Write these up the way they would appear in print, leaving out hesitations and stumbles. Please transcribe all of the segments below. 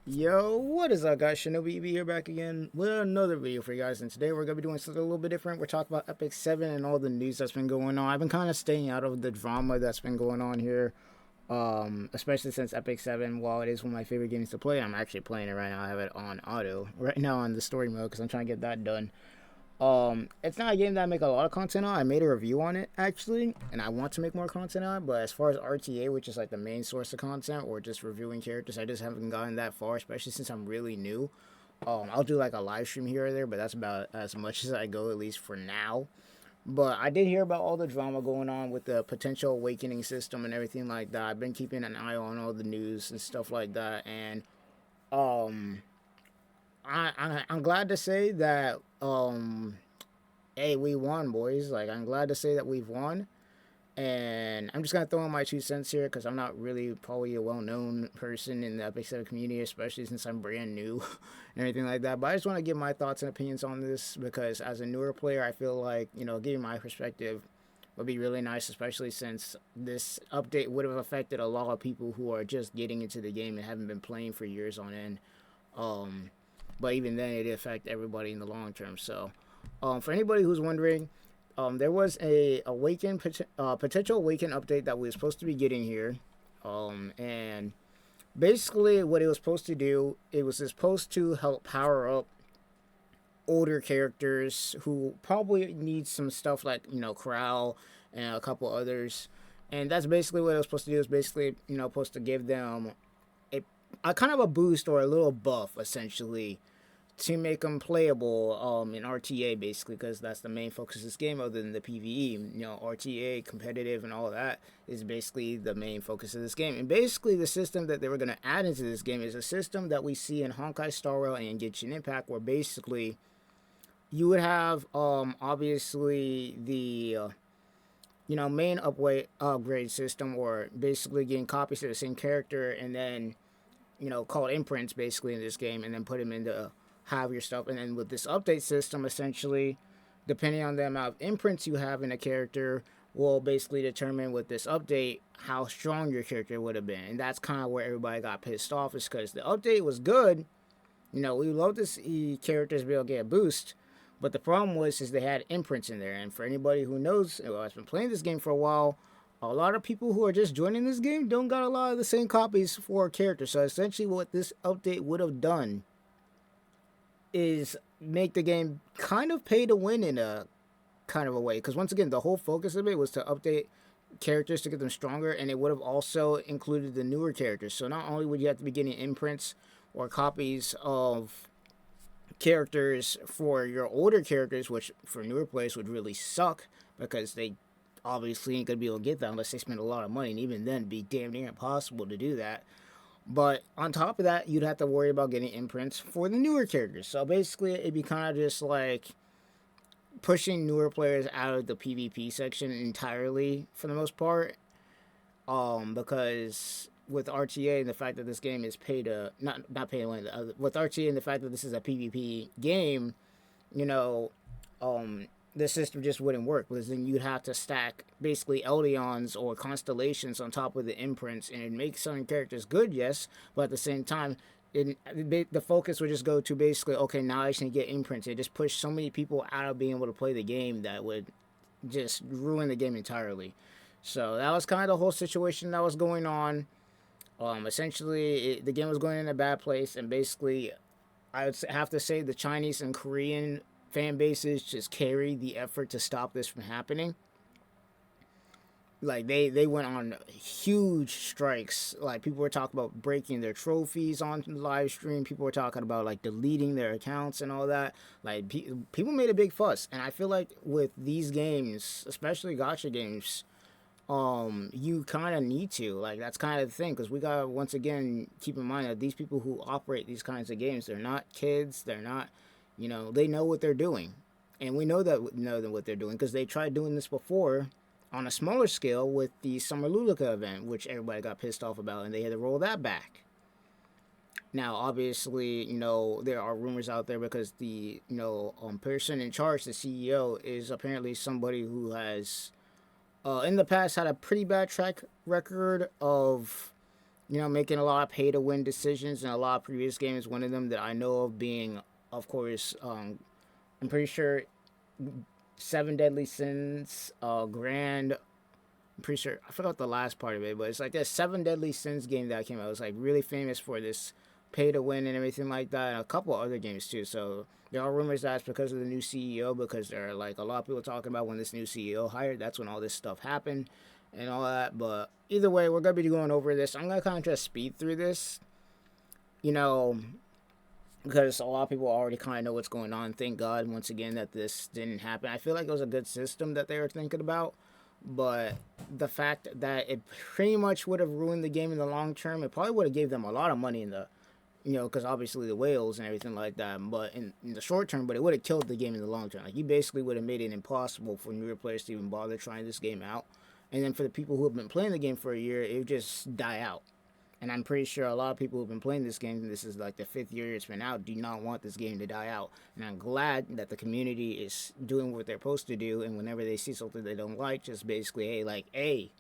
Yo, what is up, guys? ShinobiEevee here, back again with another video for you guys. And today we're going to be doing something a little bit different. We're talking about Epic 7 and all the news that's been going on. I've been kind of staying out of the drama that's been going on here, especially since Epic 7, while it is one of my favorite games to play, I'm actually playing it right now. I have it on auto right now on the story mode because I'm trying to get that done. It's not a game that I make a lot of content on. I made a review on it actually, and I want to make more content on it. But as far as RTA, which is like the main source of content, or just reviewing characters, I just haven't gotten that far, especially since I'm really new. I'll do like a live stream here or there, but that's about as much as I go, at least for now. But I did hear about all the drama going on with the potential awakening system and everything like that. I've been keeping an eye on all the news and stuff like that, and um, I'm glad to say that hey, we won, boys. Like, I'm glad to say that we've won. And I'm just gonna throw in my 2 cents here because I'm not really probably a well-known person in the Epic 7 community, especially since I'm brand new and everything like that. But I just want to give my thoughts and opinions on this because as a newer player, I feel like, giving my perspective would be really nice, especially since this update would have affected a lot of people who are just getting into the game and haven't been playing for years on end. Um, but even then, it did affect everybody in the long term. So, for anybody who's wondering, there was a potential Awaken update that we were supposed to be getting here, and basically what it was supposed to do, it was supposed to help power up older characters who probably need some stuff like Corral and a couple others, and that's basically what it was supposed to do. Is basically supposed to give them a, a kind of a boost or a little buff essentially to make them playable in RTA basically, because that's the main focus of this game other than the PvE. RTA, competitive, and all that is basically the main focus of this game. And basically, the system that they were going to add into this game is a system that we see in Honkai Star Rail and Genshin Impact, where basically you would have obviously the main upgrade system, or basically getting copies of the same character and then called imprints basically in this game, and then put them into have your stuff. And then with this update system, essentially, depending on the amount of imprints you have in a character, will basically determine with this update how strong your character would have been. And that's kind of where everybody got pissed off, is because the update was good. We love to see characters be able to get a boost, but the problem was is they had imprints in there. And for anybody who knows, has been playing this game for a while, a lot of people who are just joining this game don't got a lot of the same copies for characters. So essentially what this update would have done is make the game kind of pay to win in a kind of a way. Because once again, the whole focus of it was to update characters to get them stronger, and it would have also included the newer characters. So not only would you have to be getting imprints or copies of characters for your older characters, which for newer players would really suck because they obviously ain't gonna be able to get that unless they spend a lot of money, and even then it'd be damn near impossible to do that. But on top of that, you'd have to worry about getting imprints for the newer characters. So basically, it'd be kind of just like pushing newer players out of the PvP section entirely for the most part. Because with RTA and the fact that this game is pay to not pay to win, with RTA and the fact that this is a PvP game, you know, the system just wouldn't work, because then you'd have to stack basically Eldions or constellations on top of the imprints, and it makes some characters good, yes, but at the same time, the focus would just go to basically, okay, now I just need to get imprints. It just pushed so many people out of being able to play the game that would just ruin the game entirely. So that was kind of the whole situation that was going on. Essentially, the game was going in a bad place, and basically, I would have to say the Chinese and Korean fan bases just carried the effort to stop this from happening. Like, they went on huge strikes. Like, people were talking about breaking their trophies on the live stream. People were talking about like deleting their accounts and all that. Like, people made a big fuss, and I feel like with these games, especially gacha games, you kind of need to, like, that's kind of the thing, because we gotta once again keep in mind that these people who operate these kinds of games, they're not kids, they're not, they know what they're doing, and we know what they're doing because they tried doing this before on a smaller scale with the Summer Luluka event, which everybody got pissed off about, and they had to roll that back. Now, obviously, there are rumors out there because the person in charge, the CEO, is apparently somebody who has in the past had a pretty bad track record of making a lot of pay to win decisions in a lot of previous games. One of them that I know of being, of course, I'm pretty sure Seven Deadly Sins, Grand. I'm pretty sure I forgot the last part of it, but it's like a Seven Deadly Sins game that came out. It was like really famous for this pay to win and everything like that, and a couple other games too. So there are rumors that it's because of the new CEO, because there are like a lot of people talking about when this new CEO hired. That's when all this stuff happened and all that. But either way, we're gonna be going over this. I'm gonna kind of just speed through this, you know, because a lot of people already kind of know what's going on. Thank God once again that this didn't happen. I feel like it was a good system that they were thinking about, but the fact that it pretty much would have ruined the game in the long term, it probably would have gave them a lot of money in the, because obviously the whales and everything like that, but in the short term, but it would have killed the game in the long term. Like, you basically would have made it impossible for newer players to even bother trying this game out. And then for the people who have been playing the game for a year, it would just die out. And I'm pretty sure a lot of people who've been playing this game, and this is like the 5th year it's been out, do not want this game to die out. And I'm glad that the community is doing what they're supposed to do, and whenever they see something they don't like, just basically, hey,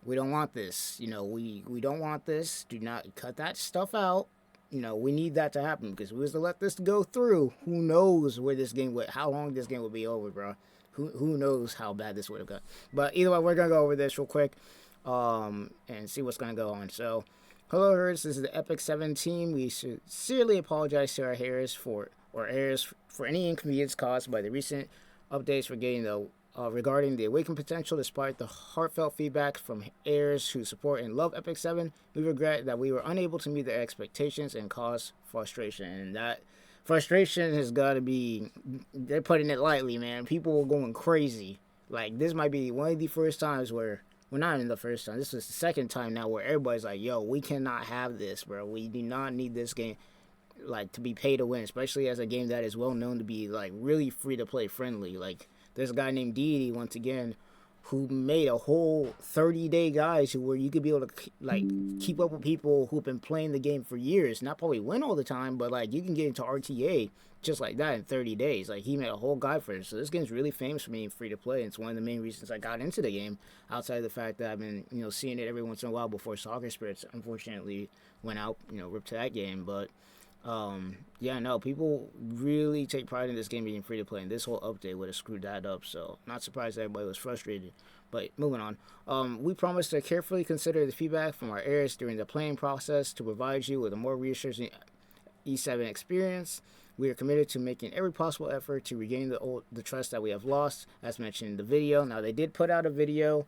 we don't want this. We don't want this. Do not cut that stuff out. We need that to happen, because if we was to let this go through, who knows where this game would, how long this game would be over, bro. Who knows how bad this would have got. But either way, we're going to go over this real quick. And see what's going to go on. So, hello, Herds. This is the Epic 7 team. We sincerely apologize to our heirs for any inconvenience caused by the recent updates regarding the Awaken potential. Despite the heartfelt feedback from heirs who support and love Epic 7, we regret that we were unable to meet their expectations and cause frustration. And that frustration has got to be, they're putting it lightly, man. People are going crazy. Like, this might be one of the first times where, well, not even the first time. This is the second time now where everybody's like, yo, we cannot have this, bro. We do not need this game, like, to be pay to win, especially as a game that is well known to be, like, really free-to-play friendly. Like, there's a guy named Deity, once again, who made a whole 30-day guide to where you could be able to, like, keep up with people who've been playing the game for years. Not probably win all the time, but, like, you can get into RTA just like that in 30 days. Like, he made a whole guide for it. So this game's really famous for being free to play. And it's one of the main reasons I got into the game, outside of the fact that I've been, seeing it every once in a while before Soccer Spirits unfortunately went out, ripped to that game. But yeah, no, people really take pride in this game being free to play, and this whole update would have screwed that up. So not surprised everybody was frustrated. But moving on, we promise to carefully consider the feedback from our heirs during the playing process to provide you with a more reassuring E7 experience. We are committed to making every possible effort to regain the trust that we have lost, as mentioned in the video. Now, they did put out a video.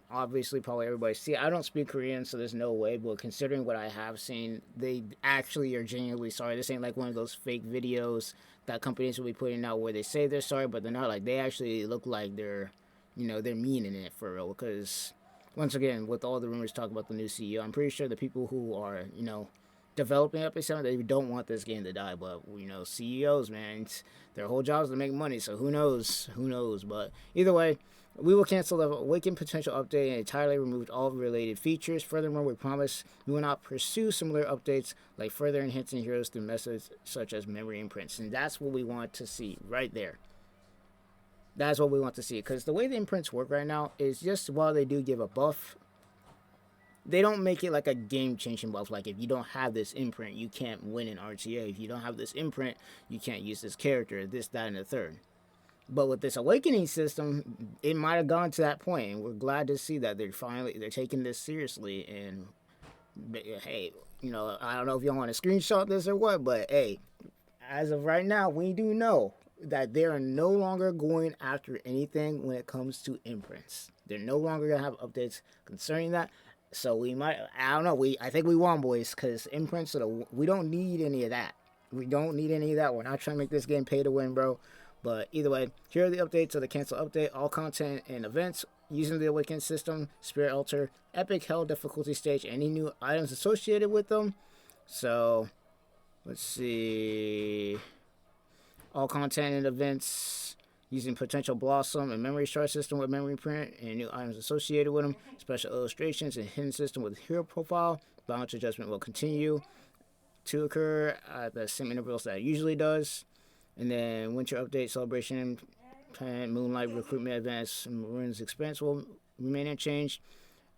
Obviously, probably everybody see it. I don't speak Korean, so there's no way. But considering what I have seen, they actually are genuinely sorry. This ain't like one of those fake videos that companies will be putting out where they say they're sorry, but they're not. Like, they actually look like they're meaning it for real. Because, once again, with all the rumors talk about the new CEO, I'm pretty sure the people who are, developing Epic 7, they don't want this game to die. But, CEOs, man, their whole job is to make money. So who knows? But either way, we will cancel the Awaken potential update and entirely remove all related features. Furthermore, we promise we will not pursue similar updates like further enhancing heroes through methods such as memory imprints. And that's what we want to see right there. That's what we want to see. Because the way the imprints work right now is just, while they do give a buff, they don't make it like a game-changing buff. Like, if you don't have this imprint, you can't win in RTA. If you don't have this imprint, you can't use this character, this, that, and the third. But with this awakening system, it might have gone to that point, and we're glad to see that they're taking this seriously. And hey, I don't know if y'all want to screenshot this or what, but hey, as of right now, we do know that they are no longer going after anything when it comes to imprints. They're no longer gonna have updates concerning that. So we might, I don't know, I think we won, boys, because imprints, we don't need any of that. We don't need any of that. We're not trying to make this game pay to win, bro. But either way, here are the updates of the cancel update. All content and events using the Awaken system, Spirit Altar, Epic Hell difficulty stage, any new items associated with them. So, let's see. All content and events using Potential Blossom and Memory Shard system with Memory Print and new items associated with them. Special illustrations and hidden system with hero profile. Balance adjustment will continue to occur at the same intervals that it usually does. And then Winter Update Celebration Plan, Moonlight Recruitment Advance, and Maroon's Expense will remain unchanged.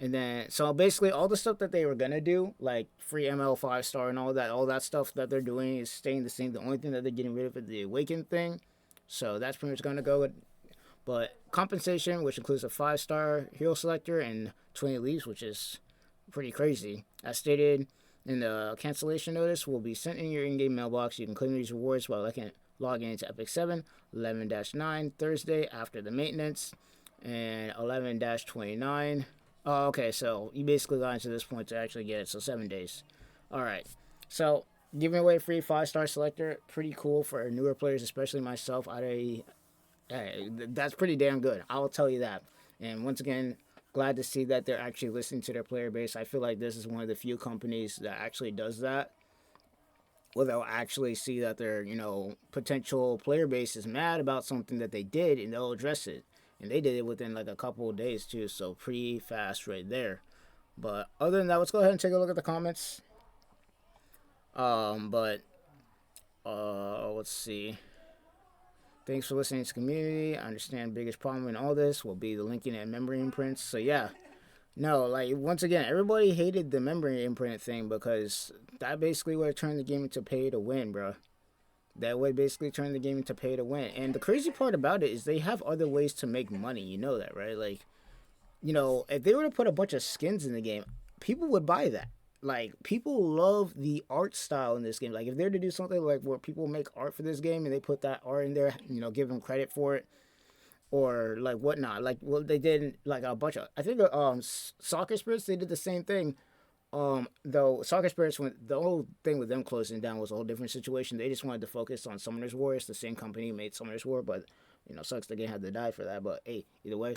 And then, so basically, all the stuff that they were gonna do, like free ML 5-star and all that stuff that they're doing is staying the same. The only thing that they're getting rid of is the Awaken thing. So that's pretty much gonna go with. But compensation, which includes a 5-star hero selector and 20 leaves, which is pretty crazy. As stated in the cancellation notice, will be sent in your in-game mailbox. You can claim these rewards while logging into Epic 7, 11-9, Thursday after the maintenance, and 11-29. Oh, okay, so you basically got into this point to actually get it, so 7 days. Alright, so giving away a free 5-star selector, pretty cool for newer players, especially myself. That's pretty damn good, I will tell you that. And once again, glad to see that they're actually listening to their player base. I feel like this is one of the few companies that actually does that. Well, they'll actually see that their, potential player base is mad about something that they did, and they'll address it. And they did it within like a couple of days too, so pretty fast right there. But other than that, let's go ahead and take a look at the comments. Let's see. Thanks for listening to the community. I understand the biggest problem in all this will be the linking and memory imprints. So yeah, no, like once again, everybody hated the memory imprint thing because that basically would have turned the game into pay to win, bro. That would basically turn the game into pay to win. And the crazy part about it is they have other ways to make money. You know that, right? Like, if they were to put a bunch of skins in the game, people would buy that. Like, people love the art style in this game. Like, if they're to do something like where people make art for this game and they put that art in there, give them credit for it, or like whatnot. Like, well, they did like a bunch of, I think, Soccer Spirits, they did the same thing. Though Soccer Spirits, the whole thing with them closing down was a whole different situation. They just wanted to focus on Summoner's War. It's the same company made Summoner's War, but sucks the game had to die for that. But hey, either way,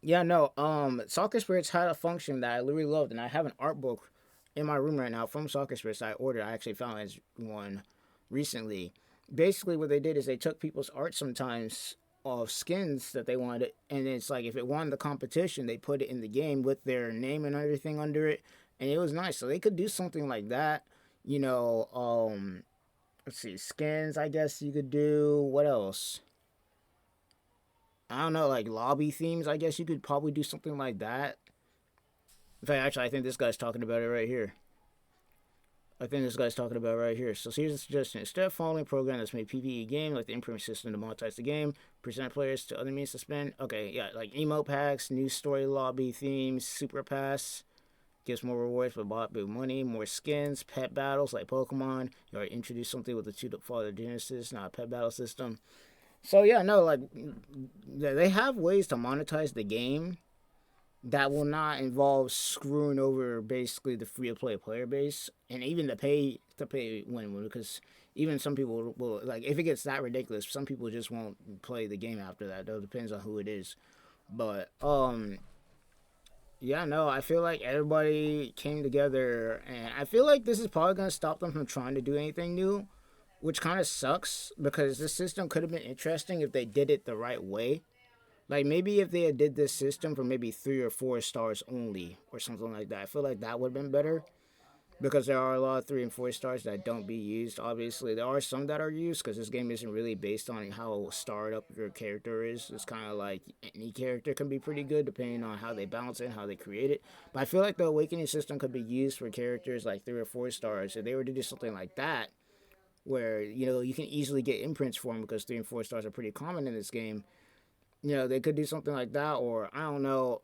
yeah, no, Soccer Spirits had a function that I really loved, and I have an art book in my room right now from Soccer Spirits I ordered. I actually found one recently. Basically, what they did is they took people's art sometimes of skins that they wanted, and it's like if it won the competition, they put it in the game with their name and everything under it, and it was nice. So they could do something like that. Let's see, skins. I guess you could do what else? I don't know, like lobby themes. I guess you could probably do something like that. In fact, actually, I think this guy's talking about it right here. So here's a suggestion. Instead of following a program that's made PvE game, like the imprint system to monetize the game, present players to other means to spend. Okay, yeah, like emote packs, new story lobby themes, super pass, gives more rewards for bought big money, more skins, pet battles like Pokemon. You already introduced something with the 2 father Genesis, not a pet battle system. So yeah, no, like they have ways to monetize the game that will not involve screwing over basically the free-to-play player base and even the pay win, because even some people will, like, if it gets that ridiculous, some people just won't play the game after that, though. It depends on who it is. But yeah, no, I feel like everybody came together, and I feel like this is probably going to stop them from trying to do anything new, which kind of sucks, because this system could have been interesting if they did it the right way. Like, maybe if they had did this system for maybe 3 or 4 stars only, or something like that, I feel like that would have been better. Because there are a lot of 3 and 4 stars that don't be used, obviously. There are some that are used, because this game isn't really based on how starred up your character is. It's kind of like any character can be pretty good, depending on how they balance it and how they create it. But I feel like the Awakening system could be used for characters like 3 or 4 stars. If they were to do something like that, where, you can easily get imprints for them, because 3 and 4 stars are pretty common in this game. They could do something like that, or I don't know,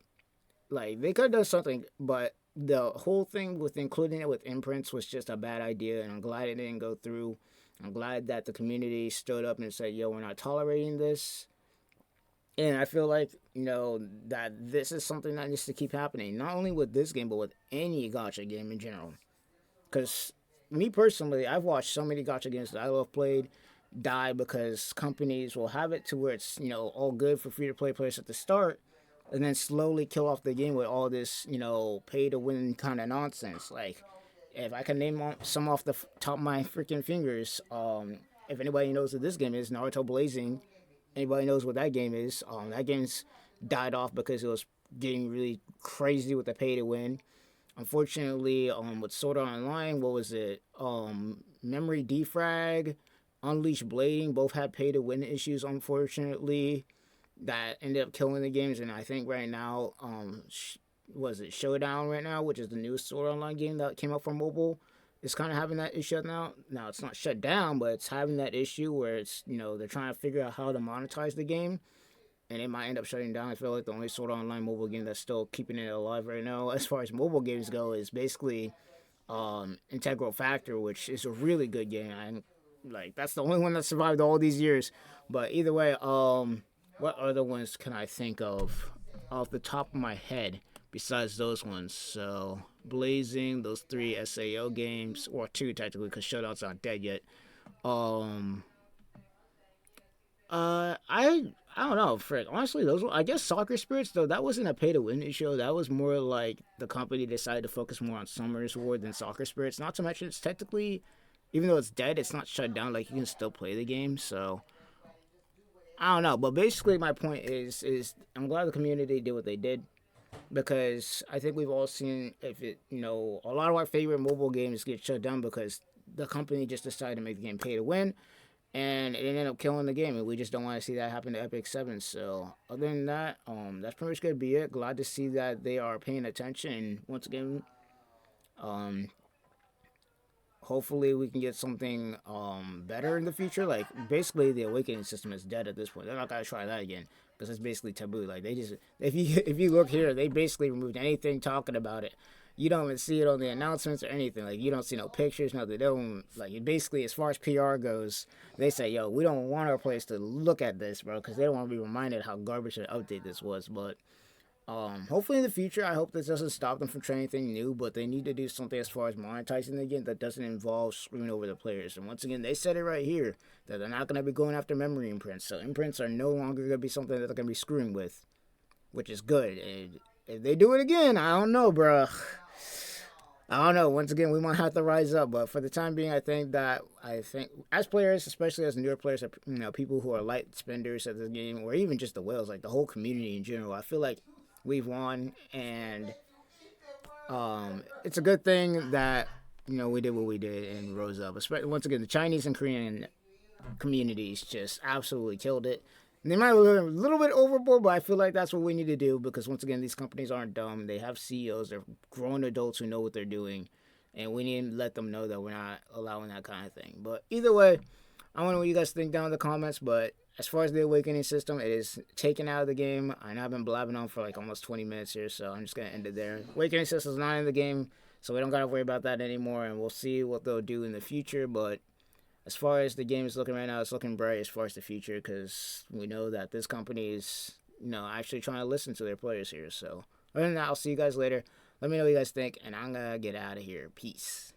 like they could do something, but the whole thing with including it with imprints was just a bad idea, and I'm glad it didn't go through. I'm glad that the community stood up and said, yo, we're not tolerating this. And I feel like, that this is something that needs to keep happening, not only with this game, but with any gacha game in general. Because me personally, I've watched so many gacha games that I love played die because companies will have it to where it's, all good for free-to-play players at the start, and then slowly kill off the game with all this, pay-to-win kind of nonsense. Like, if I can name some off the top of my freaking fingers, if anybody knows what this game is, Naruto Blazing, anybody knows what that game is, that game's died off because it was getting really crazy with the pay-to-win. Unfortunately, with Sword Art Online, what was it? Memory Defrag, Unleashed Blading, both had pay-to-win issues, unfortunately. that ended up killing the games. And I think right now, was it Showdown right now, which is the newest Sword Online game that came out for mobile. It's kind of having that issue now. Now it's not shut down, but it's having that issue where it's, they're trying to figure out how to monetize the game, and it might end up shutting down. I feel like the only Sword Online mobile game that's still keeping it alive right now, as far as mobile games go, is basically Integral Factor, which is a really good game. That's the only one that survived all these years. But either way, what other ones can I think of off the top of my head besides those ones? So Blazing, those 3 SAO games, or 2 technically, because Showdown's not dead yet. Um, I don't know, Fred. Honestly, I guess Soccer Spirits though, that wasn't a pay to win issue. That was more like the company decided to focus more on Summer's War than Soccer Spirits. Not to mention, it's technically, even though it's dead, it's not shut down. Like, you can still play the game. So I don't know, but basically my point is I'm glad the community did what they did, because I think we've all seen, if it, a lot of our favorite mobile games get shut down because the company just decided to make the game pay to win, and it ended up killing the game, and we just don't want to see that happen to Epic 7. So other than that, that's pretty much gonna be it. Glad to see that they are paying attention, and once again, um, hopefully we can get something better in the future. Like, basically the Awakening system is dead at this point. They're not gonna try that again because it's basically taboo. Like, they just, if you look here, they basically removed anything talking about it. You don't even see it on the announcements or anything. Like, you don't see no pictures, nothing. They don't, like, basically, as far as PR goes, they say, yo, we don't want our players to look at this, bro, because they don't want to be reminded how garbage an update this was. But hopefully in the future, I hope this doesn't stop them from trying anything new, but they need to do something as far as monetizing the game that doesn't involve screwing over the players. And once again, they said it right here that they're not going to be going after memory imprints. So imprints are no longer going to be something that they're going to be screwing with, which is good. And if they do it again, I don't know, bro. I don't know. Once again, we might have to rise up, but for the time being, I think as players, especially as newer players, people who are light spenders of the game, or even just the whales, like the whole community in general, I feel like we've won, and it's a good thing that we did what we did and rose up. Especially, once again, the Chinese and Korean communities just absolutely killed it. And they might have a little bit overboard, but I feel like that's what we need to do, because once again, these companies aren't dumb. They have CEOs. They're grown adults who know what they're doing, and we need to let them know that we're not allowing that kind of thing. But either way, I don't know what you guys think down in the comments, but as far as the Awakening system, it is taken out of the game. I know I've been blabbing on for like almost 20 minutes here, so I'm just going to end it there. Awakening system is not in the game, so we don't got to worry about that anymore, and we'll see what they'll do in the future. But as far as the game is looking right now, it's looking bright as far as the future, because we know that this company is, actually trying to listen to their players here. So other than that, I'll see you guys later. Let me know what you guys think, and I'm going to get out of here. Peace.